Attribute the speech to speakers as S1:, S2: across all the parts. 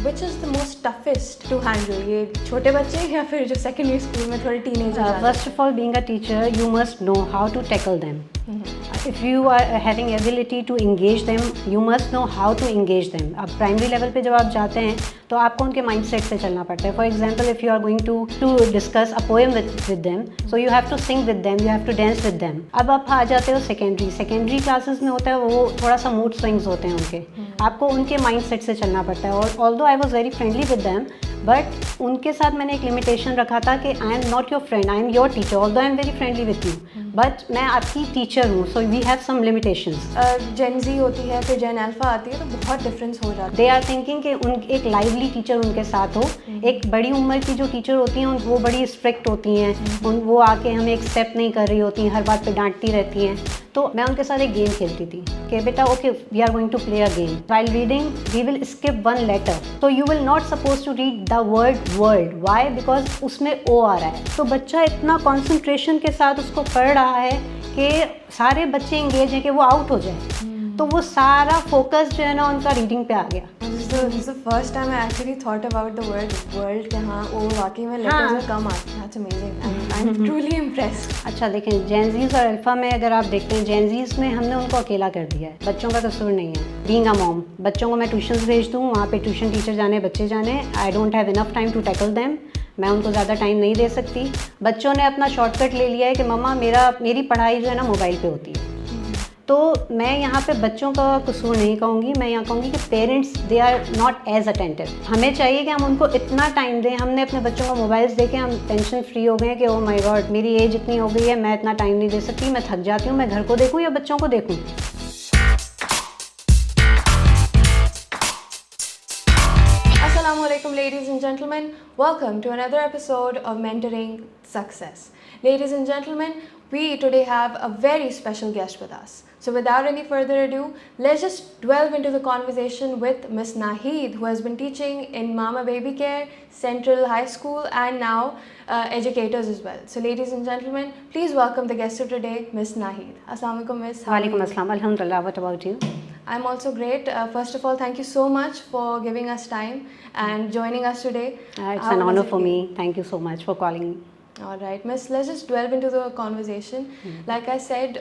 S1: Which is the most toughest to handle, ये छोटे बच्चे या फिर जो सेकेंडरी स्कूल में थोड़े teenager?
S2: First of all, being a teacher, you must know how to tackle them. If you are having ability to engage them, you must know how to engage them. अब primary level पे जब आप जाते हैं तो आपको उनके mindset से चलना पड़ता है. For example, if you are going to discuss a poem with them, so you have to sing with them, you have to dance with them. अब आप आ जाते हो सेकेंडरी क्लासेस में होता है वो थोड़ा सा मूड स्विंग्स होते हैं उनके. आपको उनके माइंडसेट से चलना पड़ता है. और although I was very friendly with them, but उनके साथ मैंने एक लिमिटेशन रखा था कि I am not your friend, I am your teacher. Although I am very friendly with you, but मैं आपकी टीचर हूँ, so we have some limitations.
S1: Gen Z होती है, फिर जेन अल्फा आती है, तो बहुत डिफरेंस हो जाता है.
S2: दे आर थिंकिंग कि उन एक लाइवली टीचर उनके साथ हो. एक बड़ी उम्र की जो टीचर होती हैं वो बड़ी स्ट्रिक्ट होती हैं. वो आके हमें एक स्टेप नहीं कर रही होती हैं, हर बात पे डांटती रहती हैं. तो मैं उनके साथ एक गेम खेलती थी कि बेटा okay, we are going to play a game. While reading we will skip one letter, तो you will not suppose to read the word world. Why? Because उसमें ओ आ रहा है. तो बच्चा इतना कॉन्सेंट्रेशन के साथ उसको पढ़ रहा है कि सारे बच्चे इंगेज हैं कि वो आउट हो जाए. तो वो सारा फोकस जो है ना उनका रीडिंग पे आ गया.
S1: This is the first time I actually thought about the word world कि हाँ वो वाकई में letters में कम आते हैं. That's amazing. I'm truly impressed.
S2: अच्छा देखें, जेनजीज और अल्फा में अगर आप देखते हैं, जेनजीज में हमने उनको अकेला कर दिया है. बच्चों का कसूर नहीं है. बीइंग अ मॉम, बच्चों को मैं ट्यूशन भेज दूँ, वहाँ पे ट्यूशन टीचर जाने, बच्चे जाने. I don't have enough time to tackle them. मैं उनको ज़्यादा टाइम नहीं दे सकती. बच्चों ने अपना शॉर्टकट ले लिया है कि मम्मा मेरी पढ़ाई जो है ना मोबाइल पे होती है. तो मैं यहाँ पे बच्चों का कसूर नहीं कहूँगी, मैं यहाँ कहूँगी कि parents they are not as attentive. हमें चाहिए कि हम उनको इतना टाइम दें. हमने अपने बच्चों को मोबाइल्स दे के हम टेंशन फ्री हो गए कि ओ माय गॉड, मेरी एज इतनी हो गई है, मैं इतना टाइम नहीं दे सकती, मैं थक जाती हूँ, मैं घर को देखूँ या बच्चों को देखूँ.
S1: Assalamualaikum ladies and gentlemen, welcome to another episode of Mentoring Success. Ladies and gentlemen, we today have a very special guest with us. So without any further ado, let's just delve into the conversation with Miss Naheed, who has been teaching in Mama Baby Care, Central High School, and now educators as well. So ladies and gentlemen, please welcome the guest of today, Miss Naheed. Assalamualaikum Miss.
S2: Walaikum assalam. Alhamdulillah. What about you?
S1: I'm also great. First of all, thank you so much for giving us time and joining us today.
S2: It's an honor for me. Thank you so much for calling me.
S1: All right, Miss, let's just delve into the conversation. Like I said,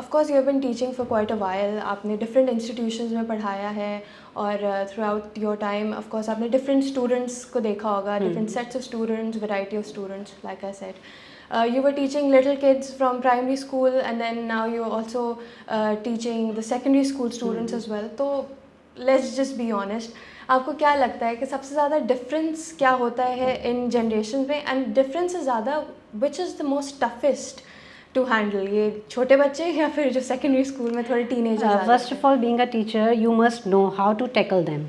S1: of course you have been teaching for quite a while. आपने different institutions में पढ़ाया है और throughout your time, of course, आपने different students को देखा होगा, different sets of students, variety of students, like I said. You were teaching little kids from primary school and then now you're also teaching the secondary school students as well. तो let's just be honest, आपको क्या लगता है कि सबसे ज़्यादा difference क्या होता है इन जनरेशन में, एंड डिफरेंस से ज़्यादा which is the most toughest to handle, ये छोटे बच्चे या फिर जो सेकेंडरी स्कूल में थोड़े teenager?
S2: First of all, being a teacher, you must know how to tackle them.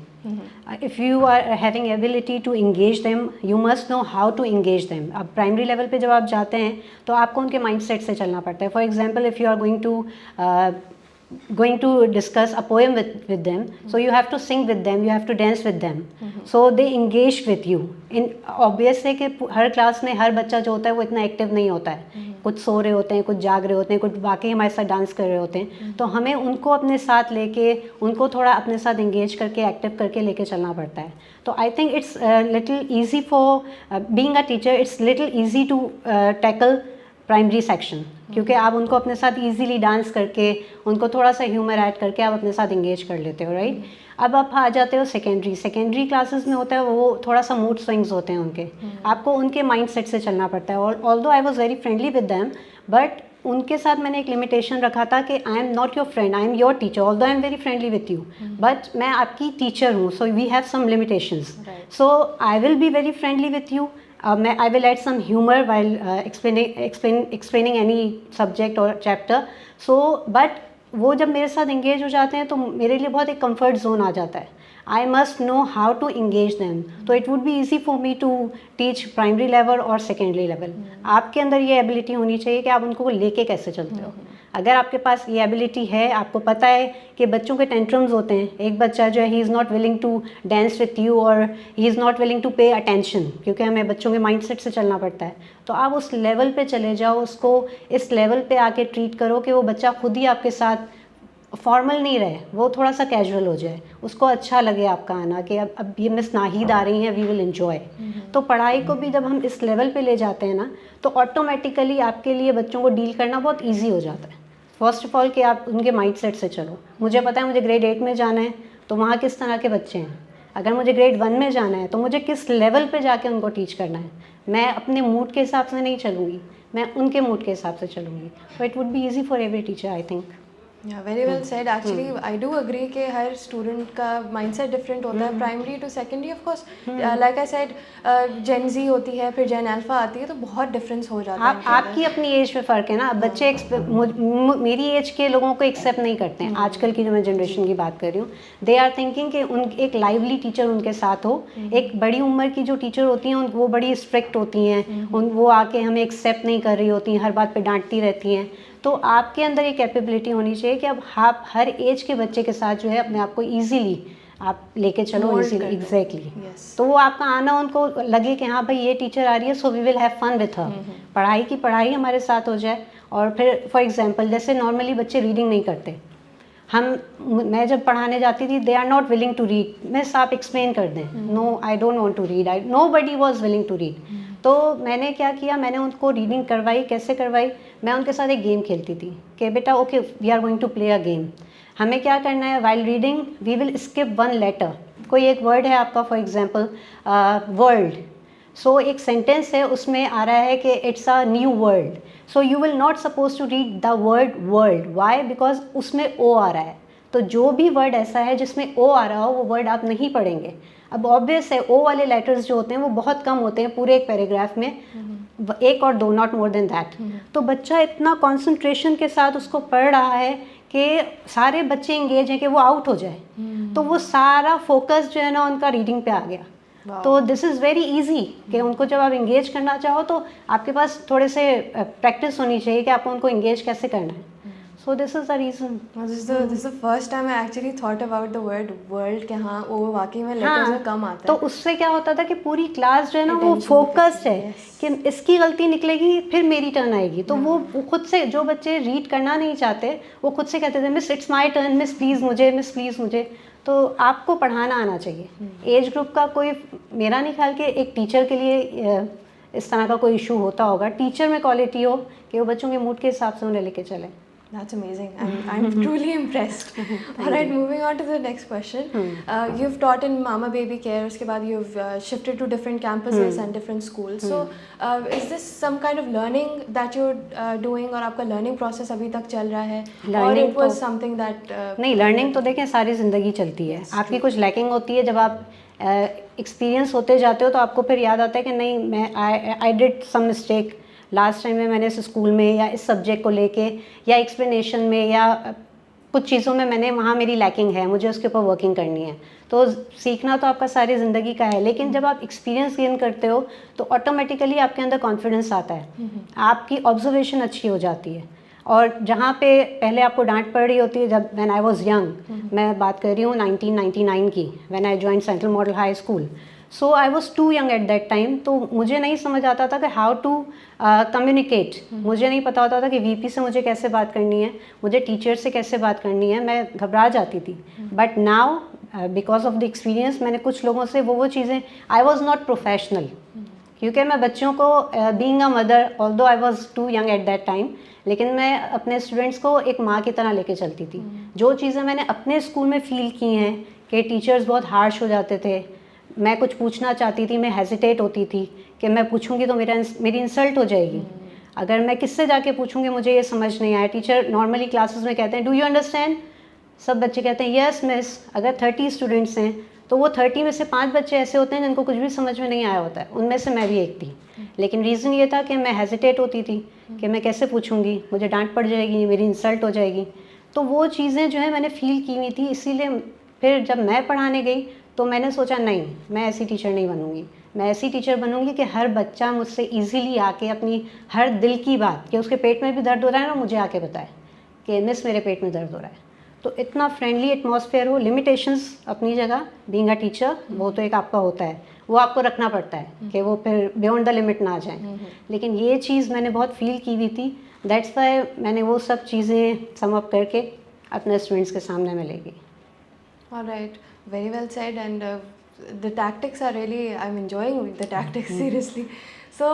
S2: If you are having ability to engage them, you must know how to engage them. अब primary level पे जब आप जाते हैं तो आपको उनके mindset से चलना पड़ता है. For example, if you are going to discuss a poem with them, so you have to sing with them, you have to dance with them, so they engage with you. In obvious है कि हर class में हर बच्चा जो होता है वो इतना active नहीं होता है. कुछ सो रहे होते हैं, कुछ जाग रहे होते हैं, कुछ वाकई हमारे साथ डांस कर रहे होते हैं. तो हमें उनको अपने साथ लेके उनको थोड़ा अपने साथ इंगेज करके एक्टिव करके लेके चलना पड़ता है. तो I think it's little easy for being a teacher, it's little easy to tackle primary section, क्योंकि आप उनको अपने साथ इजीली डांस करके उनको थोड़ा सा ह्यूमर ऐड करके आप अपने साथ इंगेज कर लेते हो, राइट. अब आप आ जाते हो सेकेंडरी क्लासेस में होता है वो थोड़ा सा मूड स्विंग्स होते हैं उनके. आपको उनके माइंडसेट से चलना पड़ता है. और although I was very friendly with them, but उनके साथ मैंने एक लिमिटेशन रखा था कि I am not your friend, I am your teacher. Although I am very friendly with you, but मैं आपकी टीचर हूँ, so we have some limitations. So I will be very friendly with you. I will add some humor while explaining any subject or chapter. So, but वो जब मेरे साथ engage हो जाते हैं तो मेरे लिए बहुत एक comfort zone आ जाता है. I must know how to engage them. तो it would be easy for me to teach primary level और secondary level. आपके अंदर ये ability होनी चाहिए कि आप उनको लेके कैसे चलते हो. अगर आपके पास ये एबिलिटी है, आपको पता है कि बच्चों के टेंट्रम्स होते हैं. एक बच्चा जो है he is not willing to dance with you और he is not willing to pay attention, क्योंकि हमें बच्चों के माइंडसेट से चलना पड़ता है. तो आप उस लेवल पे चले जाओ, उसको इस लेवल पे आके ट्रीट करो कि वो बच्चा खुद ही आपके साथ फॉर्मल नहीं रहे, वो थोड़ा सा कैजुअल हो जाए, उसको अच्छा लगे आपका आना कि अब ये मिस नाहिद आ रही हैं, वी विल एंजॉय। तो पढ़ाई को भी जब हम इस लेवल पे ले जाते हैं ना, तो ऑटोमेटिकली आपके लिए बच्चों को डील करना बहुत ईजी हो जाता है। फर्स्ट ऑफ ऑल कि आप उनके माइंड सेट से चलो, मुझे पता है मुझे ग्रेड 8 में जाना है, तो वहाँ किस तरह के बच्चे हैं। अगर मुझे ग्रेड 1 में जाना है तो मुझे किस लेवल पे जाके उनको टीच करना है। मैं अपने मूड के हिसाब से नहीं चलूँगी, मैं उनके मूड के हिसाब से चलूँगी। So it would be easy for every teacher, I think.
S1: Yeah very well said. Actually I do agree कि हर स्टूडेंट का माइंडसेट डिफरेंट होता है, primary to secondary. Of course like I said, Gen Z होती है, फिर जेन alpha आती है, तो बहुत डिफरेंस हो जाता है।
S2: आपकी अपनी एज पे फ़र्क है ना। अब बच्चे मेरी एज के लोगों को एक्सेप्ट नहीं करते हैं। आजकल की जो मैं जनरेशन की बात कर रही हूँ, दे आर थिंकिंग कि उन एक लाइवली टीचर उनके साथ हो। एक बड़ी उम्र की जो टीचर होती हैं वो बड़ी स्ट्रिक्ट होती हैं, वो आके हमें एक्सेप्ट नहीं कर रही होती हैं, हर बात पे डांटती रहती हैं। तो आपके अंदर ये कैपेबिलिटी होनी चाहिए कि अब आप हर एज के बच्चे के साथ जो है अपने आप को ईजीली आप लेके चलो, इजीली, एग्जैक्टली। तो वो आपका आना उनको लगे कि हाँ भाई ये टीचर आ रही है, so we will have fun with her. पढ़ाई की पढ़ाई हमारे साथ हो जाए। और फिर फॉर एग्जांपल, जैसे नॉर्मली बच्चे रीडिंग नहीं करते, मैं जब पढ़ाने जाती थी, they are not willing to read. Miss आप एक्सप्लेन कर दें, no I don't want to read, nobody was willing to read. तो मैंने क्या किया, मैंने उनको रीडिंग करवाई। कैसे करवाई? मैं उनके साथ एक गेम खेलती थी कि बेटा okay we are going to play a game. हमें क्या करना है, while reading we will skip one letter. कोई एक वर्ड है आपका, फॉर एग्जांपल वर्ल्ड। सो एक सेंटेंस है, उसमें आ रहा है कि it's a new world. So you will not suppose to read the word world. Why? Because उसमें ओ आ रहा है। तो जो भी वर्ड ऐसा है जिसमें ओ आ रहा हो, वो वर्ड आप नहीं पढ़ेंगे। अब ऑब्वियस है, ओ वाले लेटर्स जो होते हैं वो बहुत कम होते हैं पूरे एक पैराग्राफ में, एक और दो, नॉट मोर देन दैट। तो बच्चा इतना कंसंट्रेशन के साथ उसको पढ़ रहा है कि सारे बच्चे इंगेज हैं कि वो आउट हो जाए। तो वो सारा फोकस जो है ना उनका रीडिंग पे आ गया। तो दिस इज़ वेरी इजी कि उनको जब आप इंगेज करना चाहो तो आपके पास थोड़े से प्रैक्टिस होनी चाहिए कि आपको उनको इंगेज कैसे करना है। So this is the reason.
S1: This is the first time I actually thought about the word world कि हाँ वो वाकई में लेटर्स में कम आता है।
S2: तो उससे क्या होता था कि पूरी क्लास जो है ना वो फोकस्ड है कि इसकी गलती निकलेगी फिर मेरी टर्न आएगी। तो वो खुद से, जो बच्चे रीड करना नहीं चाहते वो खुद से कहते थे miss it's my turn, miss please मुझे, मिस प्लीज़ मुझे। तो आपको पढ़ाना आना चाहिए। एज ग्रुप का कोई, मेरा नहीं ख्याल कि एक टीचर के लिए इस तरह का कोई इशू होता होगा। टीचर में क्वालिटी हो कि वो बच्चों के मूड के हिसाब से उन्हें लेके चले।
S1: That's amazing. I'm truly impressed. All right, moving on to the next question. You've taught in Mama Baby Care. उसके बाद you've shifted to different campuses and different schools. So is this some kind of learning that you're doing, और आपका learning process अभी तक चल रहा है? Or it was something that
S2: नहीं, learning तो देखें सारी ज़िंदगी चलती है। आपकी कुछ lacking होती है, जब आप एक्सपीरियंस होते जाते हो तो आपको फिर याद आता है कि नहीं, मैं I did some mistake last time में, मैंने इस स्कूल में या इस सब्जेक्ट को लेके या एक्सप्लेनेशन में या कुछ चीज़ों में मैंने, वहाँ मेरी लैकिंग है, मुझे उसके ऊपर वर्किंग करनी है। तो सीखना तो आपका सारी ज़िंदगी का है, लेकिन जब आप एक्सपीरियंस गेन करते हो तो ऑटोमेटिकली आपके अंदर कॉन्फिडेंस आता है, आपकी ऑब्जर्वेशन अच्छी हो जाती है। और जहाँ पे पहले आपको डांट पड़ रही होती है, जब व्हेन आई वाज यंग, मैं बात कर रही हूँ 1999 की, when I join Central Model High School. So I was too young at that time. तो मुझे नहीं समझ आता था कि हाउ टू कम्युनिकेट। मुझे नहीं पता होता था कि वीपी से मुझे कैसे बात करनी है, मुझे टीचर से कैसे बात करनी है, मैं घबरा जाती थी। But now because of the experience, मैंने कुछ लोगों से वो चीज़ें, आई वॉज नॉट प्रोफेशनल, क्योंकि मैं बच्चों को being a mother, although I was too young at that time, लेकिन मैं अपने स्टूडेंट्स को एक माँ की तरह लेके चलती थी। जो चीज़ें मैंने अपने स्कूल में फ़ील की हैं कि टीचर्स बहुत हार्श हो जाते थे, मैं कुछ पूछना चाहती थी, मैं हेजिटेट होती थी कि मैं पूछूंगी तो मेरी इंसल्ट हो जाएगी। अगर मैं किससे जाके पूछूंगी, मुझे ये समझ नहीं आया। टीचर नॉर्मली क्लासेस में कहते हैं डू यू अंडरस्टैंड, सब बच्चे कहते हैं यस मिस। अगर 30 स्टूडेंट्स हैं तो वो 30 में से 5 बच्चे ऐसे होते हैं जिनको कुछ भी समझ में नहीं आया होता है, उनमें से मैं भी एक थी। लेकिन रीज़न ये था कि मैं हेजिटेट होती थी कि मैं कैसे पूछूंगी, मुझे डांट पड़ जाएगी, मेरी इंसल्ट हो जाएगी। तो वो चीज़ें जो है मैंने फ़ील की हुई थी, इसीलिए फिर जब मैं पढ़ाने गई तो मैंने सोचा नहीं, मैं ऐसी टीचर नहीं बनूंगी। मैं ऐसी टीचर बनूंगी कि हर बच्चा मुझसे इजीली आके अपनी हर दिल की बात, कि उसके पेट में भी दर्द हो रहा है ना, मुझे आके बताए कि मिस मेरे पेट में दर्द हो रहा है। तो इतना फ्रेंडली एटमॉस्फेयर हो। लिमिटेशंस अपनी जगह, बीइंग अ टीचर वो तो एक आपका होता है, वो आपको रखना पड़ता है कि वो फिर बियॉन्ड द लिमिट ना आ जाए। लेकिन ये चीज़ मैंने बहुत फील की हुई थी, दैट्स वाई मैंने वो सब चीज़ें सम अप करके अपने स्टूडेंट्स के सामने मिलेगी।
S1: All right, very well said, and the tactics are really, I'm enjoying the tactics seriously. So,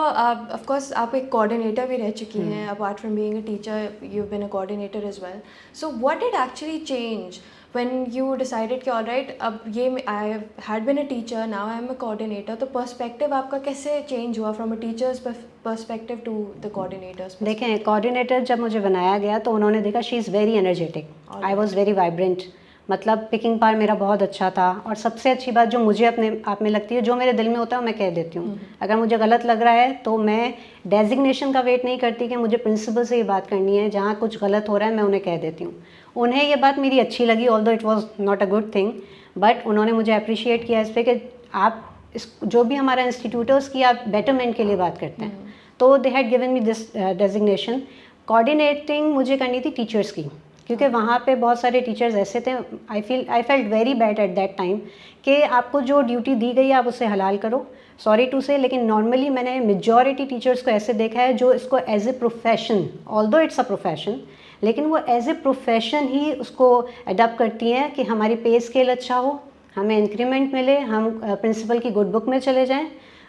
S1: of course, आप एक coordinator भी रह चुकी हैं. Apart from being a teacher, you've been a coordinator as well. So, what did actually change when you decided कि all right, अब ये I had been a teacher, now I am a coordinator. तो perspective आपका कैसे change हुआ from a teacher's perspective to the coordinator's perspective?
S2: देखें, coordinator जब मुझे बनाया गया तो उन्होंने देखा she is very energetic, I was very vibrant, मतलब पिकिंग पावर मेरा बहुत अच्छा था। और सबसे अच्छी बात जो मुझे अपने आप में लगती है, जो मेरे दिल में होता है मैं कह देती हूँ। अगर मुझे गलत लग रहा है तो मैं डेजिग्नेशन का वेट नहीं करती कि मुझे प्रिंसिपल से ये बात करनी है, जहाँ कुछ गलत हो रहा है मैं उन्हें कह देती हूँ। उन्हें ये बात मेरी अच्छी लगी, although it was not a good thing, but उन्होंने मुझे अप्रिशिएट किया इस पर कि आप इस जो भी हमारा इंस्टीट्यूट है उसकी आप बेटरमेंट के लिए बात करते हैं। तो they had given me this designation. Coordinating मुझे करनी थी टीचर्स की, क्योंकि वहाँ पे बहुत सारे टीचर्स ऐसे थे, I felt very bad at that time कि आपको जो ड्यूटी दी गई है आप उसे हलाल करो, सॉरी टू से, लेकिन नॉर्मली मैंने मेजॉरिटी टीचर्स को ऐसे देखा है जो इसको as a profession, although it's a profession, लेकिन वो एज ए प्रोफेशन ही उसको अडॉप्ट करती हैं कि हमारी पे स्केल अच्छा हो, हमें इंक्रीमेंट मिले, हम प्रिंसिपल की गुड बुक में चले जाएं।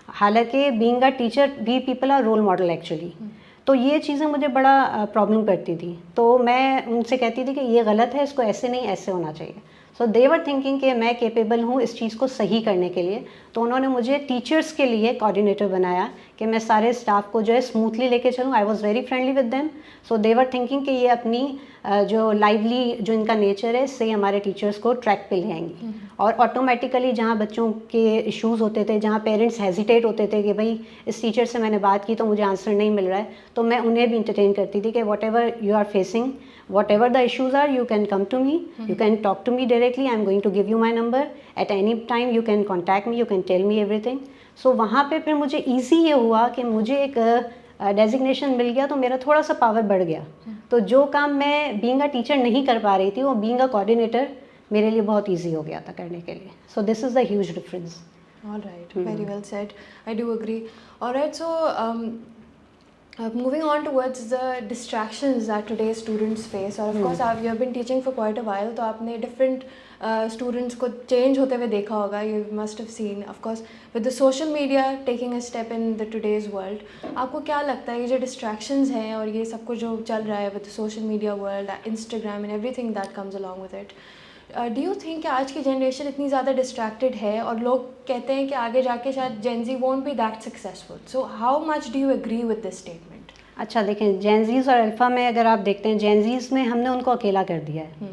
S2: हालांकि being a teacher we people are role model actually. तो ये चीज़ें मुझे बड़ा प्रॉब्लम करती थी, तो मैं उनसे कहती थी कि ये गलत है, इसको ऐसे नहीं ऐसे होना चाहिए। सो दे वर थिंकिंग कि मैं केपेबल हूँ इस चीज़ को सही करने के लिए, तो उन्होंने मुझे टीचर्स के लिए कोऑर्डिनेटर बनाया कि मैं सारे स्टाफ को जो है स्मूथली लेके चलूँ। आई was very friendly with them, so they were thinking कि ये अपनी जो लाइवली जो इनका नेचर है इससे हमारे टीचर्स को ट्रैक पे ले आएंगी। और ऑटोमेटिकली जहाँ बच्चों के इश्यूज़ होते थे, जहाँ पेरेंट्स हेजिटेट होते थे कि भाई इस टीचर से मैंने बात की तो मुझे आंसर नहीं मिल रहा है, तो मैं उन्हें भी इंटरटेन करती थी कि whatever you are facing, whatever the issues are, you can come to me, you can talk to me directly, I am going to give you my number, at any time you can contact me, you can tell me everything. So वहाँ पे फिर मुझे easy ये हुआ कि मुझे एक designation मिल गया, तो मेरा थोड़ा सा पावर बढ़ गया। तो जो काम मैं बीइंग अ टीचर नहीं कर पा रही थी वो बीइंग अ कोऑर्डिनेटर मेरे लिए बहुत ईजी हो गया था करने के लिए। So this is the huge difference.
S1: All right, very well said. I do agree. All right, so moving on towards the distractions that today's students face, or of course you have been teaching for quite a while, तो आपने different students को change होते हुए देखा होगा. You must have seen, of course, with the social media taking a step in the today's world. आपको क्या लगता है ये जो distractions हैं और ये सब कुछ जो चल रहा है with the social media world, Instagram and everything that comes along with it, do you think कि आज की जनरेशन इतनी ज़्यादा डिस्ट्रैक्टेड है और लोग कहते हैं कि आगे जाके शायद Gen Z won't be that successful, so how much do you agree with this statement?
S2: अच्छा देखें, जेनजीज और अल्फ़ा में अगर आप देखते हैं, जेनजीज में हमने उनको अकेला कर दिया है,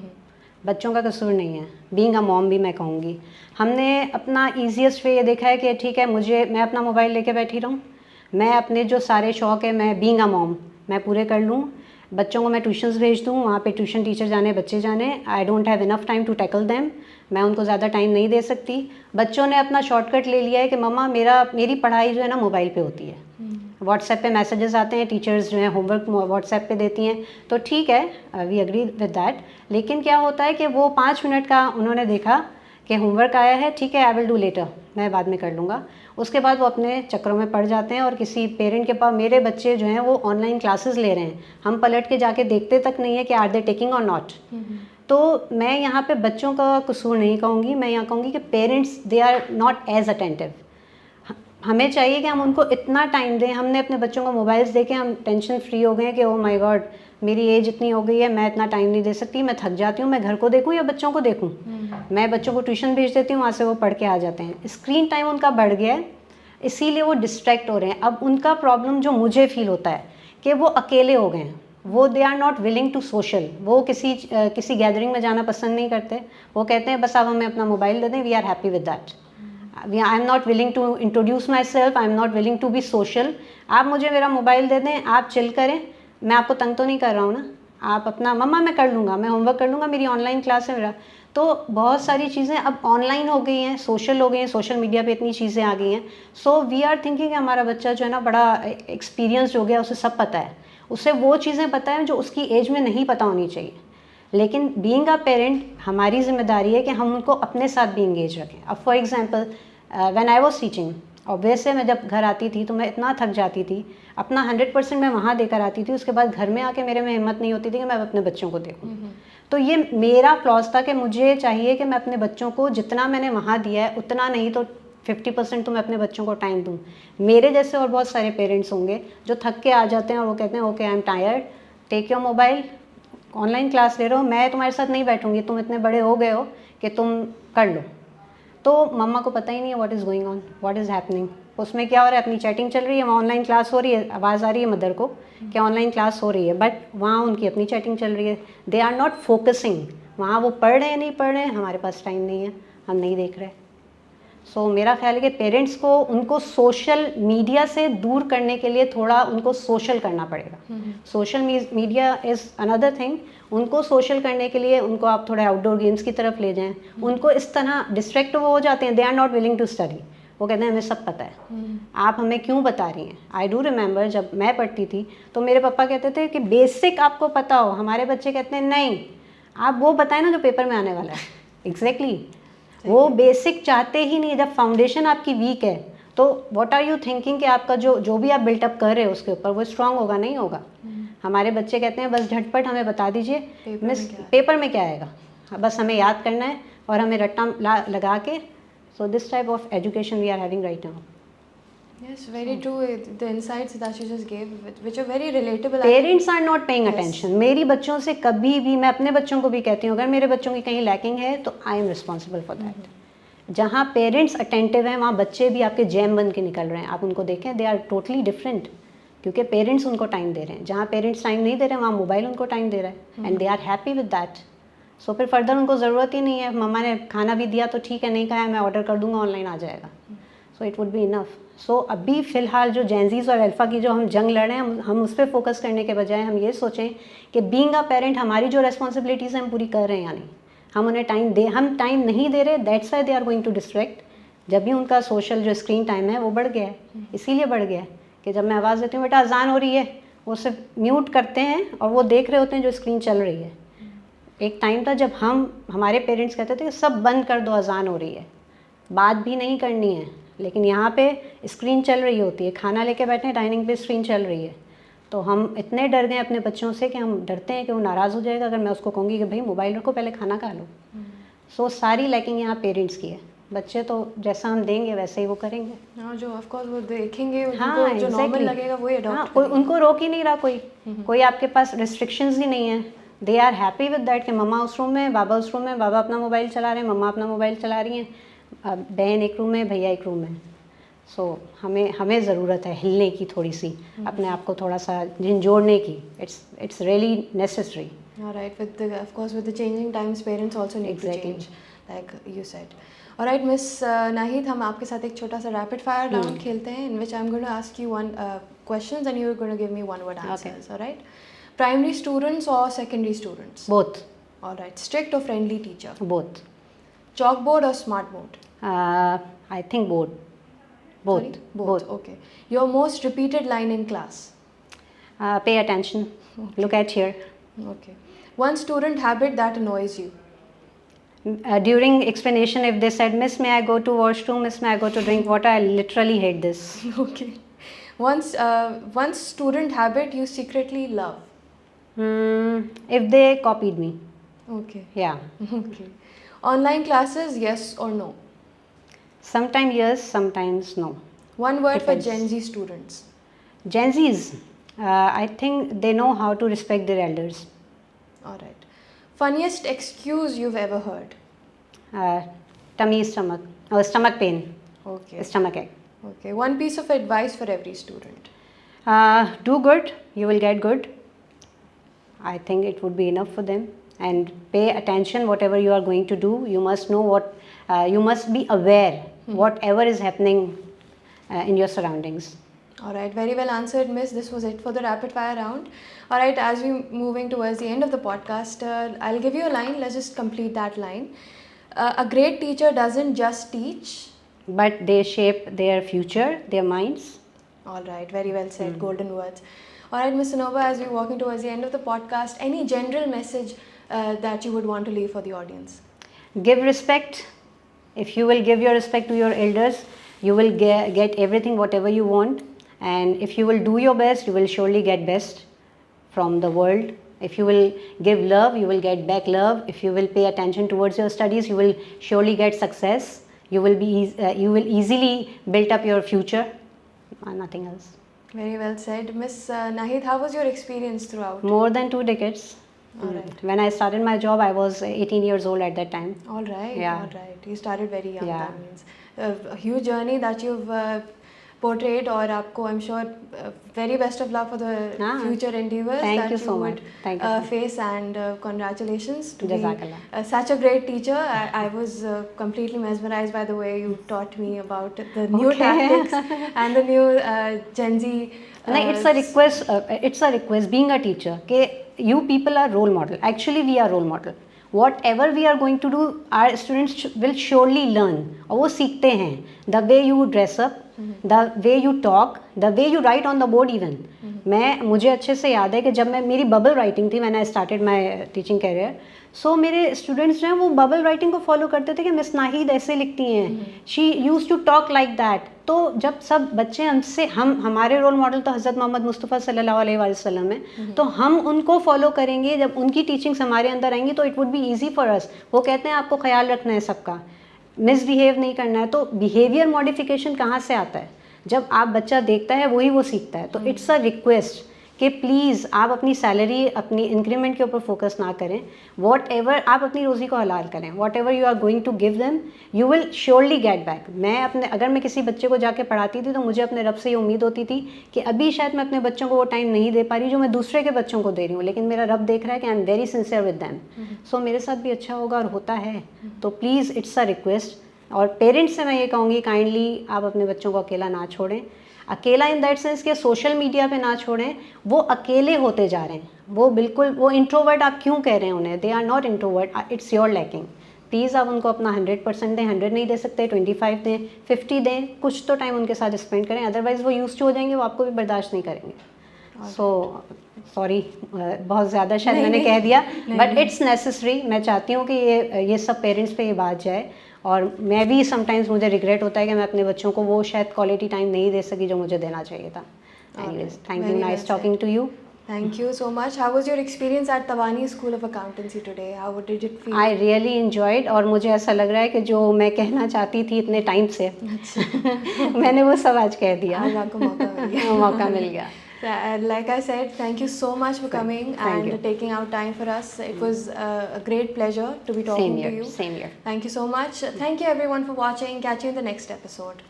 S2: बच्चों का कसूर नहीं है। बीइंग अ मॉम भी मैं कहूँगी, हमने अपना ईजीएस्ट वे ये देखा है कि ठीक है मैं अपना मोबाइल लेके बैठी रहूँ, मैं अपने जो सारे शौक़ है मैं बीइंग अ मॉम मैं पूरे कर लूँ, बच्चों को मैं ट्यूशन्स भेज दूँ, वहाँ पे ट्यूशन टीचर जाने बच्चे जाने, I don't have enough time to tackle them, मैं उनको ज़्यादा टाइम नहीं दे सकती। बच्चों ने अपना शॉर्टकट ले लिया है कि मम्मा मेरी पढ़ाई जो है ना मोबाइल पे होती है, व्हाट्सएप पे मैसेजेस आते हैं, टीचर्स जो है होमवर्क व्हाट्सएप पे देती हैं, तो ठीक है, वी एग्री विद दैट। लेकिन क्या होता है कि वो 5 मिनट का उन्होंने देखा कि होमवर्क आया है, ठीक है आई विल डू लेटर, मैं बाद में कर लूँगा, उसके बाद वो अपने चक्करों में पड़ जाते हैं। और किसी पेरेंट के पास मेरे बच्चे जो हैं वो ऑनलाइन क्लासेस ले रहे हैं, हम पलट के जाके देखते तक नहीं है कि आर दे टेकिंग और नॉट। तो मैं यहाँ पे बच्चों का कसूर नहीं कहूँगी, मैं यहाँ कहूँगी कि parents they are not as attentive. हमें चाहिए कि हम उनको इतना टाइम दें, हमने अपने बच्चों को मोबाइल्स दे के हम टेंशन फ्री हो गए कि ओ माय गॉड मेरी एज इतनी हो गई है, मैं इतना टाइम नहीं दे सकती, मैं थक जाती हूँ, मैं घर को देखूँ या बच्चों को देखूँ। मैं बच्चों को ट्यूशन भेज देती हूँ, वहाँ से वो पढ़ के आ जाते हैं। स्क्रीन टाइम उनका बढ़ गया है, इसीलिए वो डिस्ट्रैक्ट हो रहे हैं। अब उनका प्रॉब्लम जो मुझे फील होता है कि वो अकेले हो गए हैं, वो they are not willing to social, वो किसी गैदरिंग में जाना पसंद नहीं करते, वो कहते हैं बस आप हमें अपना मोबाइल दे दें, we are happy with that, I am not willing to introduce myself, I am not willing to be social, आप मुझे मेरा मोबाइल दे दें, आप चिल करें, मैं आपको तंग तो नहीं कर रहा हूँ ना, आप अपना मम्मा मैं कर लूँगा, मैं होमवर्क कर लूँगा, मेरी ऑनलाइन क्लास है मेरा। तो बहुत सारी चीज़ें अब ऑनलाइन हो गई हैं, सोशल हो गई हैं, सोशल मीडिया पे इतनी चीज़ें आ गई हैं। सो वी आर थिंकिंग हमारा बच्चा जो है ना बड़ा एक्सपीरियंस हो गया, उसे सब पता है, उसे वो चीज़ें पता है जो उसकी एज में नहीं पता होनी चाहिए। लेकिन बीइंग अ पेरेंट हमारी जिम्मेदारी है कि हम उनको अपने साथ भी इंगेज रखें। अब for example when I was teaching obvious है, मैं जब घर आती थी तो मैं इतना थक जाती थी, अपना 100% मैं वहाँ देकर आती थी, उसके बाद घर में आके मेरे में हिम्मत नहीं होती थी कि मैं अपने बच्चों को देखूँ। तो ये मेरा फ्लॉस था कि मुझे चाहिए कि मैं अपने बच्चों को जितना मैंने वहाँ दिया है उतना नहीं तो 50% तो मैं अपने बच्चों को टाइम दूँ। मेरे जैसे और बहुत सारे पेरेंट्स होंगे जो थक के आ जाते हैं और वो कहते हैं okay I am tired, take your mobile, online class ले रहे हो, मैं तुम्हारे साथ नहीं बैठूंगी, तुम इतने बड़े हो गए हो कि तुम कर लो। तो मम्मा को पता ही नहीं है what is going on, what is happening, उसमें क्या हो रहा है, अपनी चैटिंग चल रही है, वहाँ ऑनलाइन क्लास हो रही है, आवाज़ आ रही है मदर को कि ऑनलाइन क्लास हो रही है, बट वहाँ उनकी अपनी चैटिंग चल रही है, दे आर नॉट फोकसिंग, वहाँ वो पढ़ रहे हैं नहीं पढ़ रहे हैं, हमारे पास टाइम नहीं है, हम नहीं देख रहे। सो मेरा ख्याल है कि पेरेंट्स को उनको सोशल मीडिया से दूर करने के लिए थोड़ा उनको सोशल करना पड़ेगा। Social media is another thing, उनको सोशल करने के लिए उनको आप थोड़े आउटडोर गेम्स की तरफ ले जाएं, उनको इस तरह डिस्ट्रैक्ट वो हो जाते हैं, they are not willing to study, वो कहते हैं हमें सब पता है, आप हमें क्यों बता रही हैं। आई डू रिमेंबर जब मैं पढ़ती थी तो मेरे पापा कहते थे कि बेसिक आपको पता हो, हमारे बच्चे कहते हैं नहीं, आप वो बताएं ना जो पेपर में आने वाला है। एग्जैक्टली वो बेसिक चाहते ही नहीं। जब फाउंडेशन आपकी वीक है तो व्हाट आर यू थिंकिंग कि आपका जो भी आप बिल्टअप कर रहे हो उसके ऊपर वो स्ट्रांग होगा, नहीं होगा। हमारे बच्चे कहते हैं बस झटपट हमें बता दीजिए मिस पेपर में क्या आएगा, बस हमें याद करना है और हमें रट्टा लगा के। So this type of education we are having right now.
S1: Yes, very true. The insights that you just gave, which are very relatable.
S2: Parents are not paying attention. मेरी बच्चों से कभी भी, मैं अपने बच्चों को भी कहती हूँ, अगर मेरे बच्चों की कहीं लैकिंग है तो I am responsible for that. जहाँ पेरेंट्स अटेंटिव हैं वहाँ बच्चे भी आपके जैम बन के निकल रहे हैं, आप उनको देखें, दे आर टोटली डिफरेंट, क्योंकि पेरेंट्स उनको टाइम दे रहे हैं। जहाँ पेरेंट्स टाइम नहीं दे रहे हैं वहाँ मोबाइल उनको टाइम दे रहा है, and they are happy with that. So फिर फर्दर उनको ज़रूरत ही नहीं है, मम्मा ने खाना भी दिया तो ठीक है, नहीं खाया मैं ऑर्डर कर दूंगा, ऑनलाइन आ जाएगा, so it would be enough. So अभी फ़िलहाल जो जेंजीज और अल्फ़ा की जो हम जंग लड़ रहे हैं, हम उस पर फोकस करने के बजाय हम ये सोचें कि बीइंग अ पेरेंट हमारी जो रेस्पॉन्सिबिलिटीज़ हैं हम पूरी कर रहे हैं या नहीं, हम उन्हें टाइम दे, हम टाइम नहीं दे रहे, that's why they are going to distract. जब भी उनका सोशल जो स्क्रीन टाइम है वो बढ़ गया है, इसीलिए बढ़ गया है कि जब मैं आवाज़ देती हूँ बेटा अजान हो रही है, वो सिर्फ म्यूट करते हैं और वो देख रहे होते हैं जो स्क्रीन चल रही है। एक टाइम था जब हमारे पेरेंट्स कहते थे कि सब बंद कर दो, अजान हो रही है, बात भी नहीं करनी है, लेकिन यहाँ पे स्क्रीन चल रही होती है, खाना लेके बैठे हैं डाइनिंग पे स्क्रीन चल रही है। तो हम इतने डर गए अपने बच्चों से कि हम डरते हैं कि वो नाराज़ हो जाएगा अगर मैं उसको कहूँगी कि भाई मोबाइल रखो पहले खाना खा लो। सो सारी लैकिंग यहाँ पेरेंट्स की है, बच्चे तो जैसा हम देंगे वैसे ही वो करेंगे।
S1: हाँ, जो ऑफ कोर्स वो देखेंगे,
S2: हाँ,
S1: उनको जो नॉर्मल लगेगा वही अडॉप्ट
S2: कोई उनको रोक ही नहीं रहा, कोई आपके पास रिस्ट्रिक्शंस ही नहीं है। They are happy with that कि मम्मा उस रूम में, बाबा उस रूम में, बाबा अपना मोबाइल चला रहे हैं, मम्मा अपना मोबाइल चला रही हैं, बहन एक रूम में, भैया एक रूम में। सो हमें ज़रूरत है हिलने की, थोड़ी सी अपने आप को थोड़ा सा झिंझोड़ने की। It's really necessary.
S1: Alright, of course with the changing times, parents also need to change, like you said. Alright, Miss Nahid, हम आपके साथ एक छोटा सा rapid fire round खेलते हैं, in which I'm going to ask you one questions and you're going to give me one word answers. Alright, primary students or secondary students?
S2: Both.
S1: Alright, strict or friendly teacher?
S2: Both.
S1: Chalkboard or smart board?
S2: I think both.
S1: Sorry? Both. Okay. Your most repeated line in class?
S2: Pay attention. Look at here.
S1: Okay. One student habit that annoys you?
S2: During explanation, if they said, Miss, may I go to washroom? Miss, may I go to drink water? I literally hate this.
S1: Okay. One student habit you secretly love?
S2: If they copied me.
S1: Okay.
S2: Yeah.
S1: Okay. Online classes, yes or no?
S2: Sometimes yes, sometimes no.
S1: One word
S2: Depends.
S1: for Gen Z students?
S2: Gen Zs, I think they know how to respect their elders.
S1: Alright. Funniest excuse you've ever heard?
S2: Stomach pain.
S1: Okay.
S2: Stomach ache.
S1: Okay. One piece of advice for every student?
S2: Do good, you will get good. I think it would be enough for them. And pay attention whatever you are going to do. You must know you must be aware whatever is happening in your surroundings.
S1: Alright, very well answered, Miss. This was it for the rapid fire round. Alright, as we're moving towards the end of the podcast, I'll give you a line. Let's just complete that line. A great teacher doesn't just teach,
S2: but they shape their future, their minds.
S1: Alright, very well said. Golden words. Alright, Miss Sanoba, as we're walking towards the end of the podcast, any general message that you would want to leave for the audience?
S2: Give respect. If you will give your respect to your elders, You will get everything whatever you want, and if you will do your best, you will surely get best from the world. If you will give love, you will get back love. If you will pay attention towards your studies, you will surely get success. You will easily build up your future. Nothing else.
S1: Very well said. Miss Nahid, how was your experience throughout?
S2: More than 2 decades.
S1: All right.
S2: When I started my job, I was 18 years old at that time.
S1: All right.
S2: Yeah.
S1: All right. You started very young.
S2: Yeah.
S1: That means a huge journey that you've portrayed. और आपको I'm sure very best of luck for the future endeavors
S2: Thank
S1: that
S2: you
S1: you
S2: so
S1: would
S2: much. Thank you.
S1: face, and congratulations to
S2: Jazakallah.
S1: be such a great teacher. I was completely mesmerized by the way you taught me about the new tactics and the new Gen Z.
S2: It's a request. It's a request. Being a teacher, कि you people are role model. Actually, we are role model. Whatever we are going to do, our students will surely learn. और वो सीखते हैं. The way you dress up, the way you talk, the way you write on the board even. मुझे अच्छे से याद है कि जब मेरी बबल राइटिंग थी, मैंने स्टार्टेड माई टीचिंग करियर, सो मेरे स्टूडेंट्स जो हैं वो बबल राइटिंग को फॉलो करते थे कि मिस नाहिद ऐसे लिखती हैं, she use to talk like that. तो जब सब बच्चे हमसे, हमारे रोल मॉडल तो हज़रत मोहम्मद मुस्तफ़ा सल्लल्लाहु अलैहि वसल्लम है, तो हम उनको फॉलो करेंगे. जब उनकी टीचिंग्स हमारे अंदर आएंगी तो it would be easy for us. वो कहते हैं आपको ख्याल रखना है सबका, मिसबिहेव नहीं करना है. तो बिहेवियर मॉडिफिकेशन कहाँ से आता है? जब आप बच्चा देखता है वही वो सीखता है. तो इट्स अ रिक्वेस्ट कि प्लीज़ आप अपनी सैलरी, अपनी इंक्रीमेंट के ऊपर फोकस ना करें. वॉट एवर आप अपनी रोज़ी को हलाल करें. Whatever you are going to give them, you will surely get back. अगर मैं किसी बच्चे को जाके पढ़ाती थी तो मुझे अपने रब से ये उम्मीद होती थी कि अभी शायद मैं अपने बच्चों को वो टाइम नहीं दे पा रही जो मैं दूसरे के बच्चों को दे रही हूँ, लेकिन मेरा रब देख रहा है कि I am very sincere with them. So मेरे साथ भी अच्छा होगा और होता है. तो प्लीज़ इट्स अ रिक्वेस्ट. और पेरेंट्स से मैं ये कहूँगी, काइंडली आप अपने बच्चों को अकेला ना छोड़ें. अकेला इन दैट सेंस कि सोशल मीडिया पे ना छोड़ें. वो अकेले होते जा रहे हैं. वो बिल्कुल, वो इंट्रोवर्ट आप क्यों कह रहे हैं उन्हें? They are not introvert, it's your lacking. Please आप उनको अपना 100% दें. 100 नहीं दे सकते, 25 दें, 50 दें. कुछ तो टाइम उनके साथ स्पेंड करें, अदरवाइज़ वो यूज टू हो जाएंगे, वो आपको भी बर्दाश्त नहीं करेंगे. सो सॉरी, बहुत ज़्यादा शायद मैंने कह दिया, बट इट्स नेसेसरी. मैं चाहती हूँ कि ये सब पेरेंट्स पे ये बात जाए. और मैं भी समटाइम्स, मुझे रिग्रेट होता है कि मैं अपने बच्चों को वो शायद क्वालिटी टाइम नहीं दे सकी जो मुझे देना चाहिए था. Anyways, thank you. Nice talking to you.
S1: Thank you so much. How was your experience at Tawani School of Accountancy today? How did it feel?
S2: I really enjoyed. और मुझे ऐसा लग रहा है कि जो मैं कहना चाहती थी इतने टाइम से मैंने वो सब आज कह दिया.
S1: आज आपको मौका मिल गया.
S2: मौका मिल गया.
S1: Like I said, thank you so much for coming and taking out time for us. It was a great pleasure to be talking to you.
S2: Same here.
S1: Thank you so much. Thank you everyone for watching. Catch you in the next episode.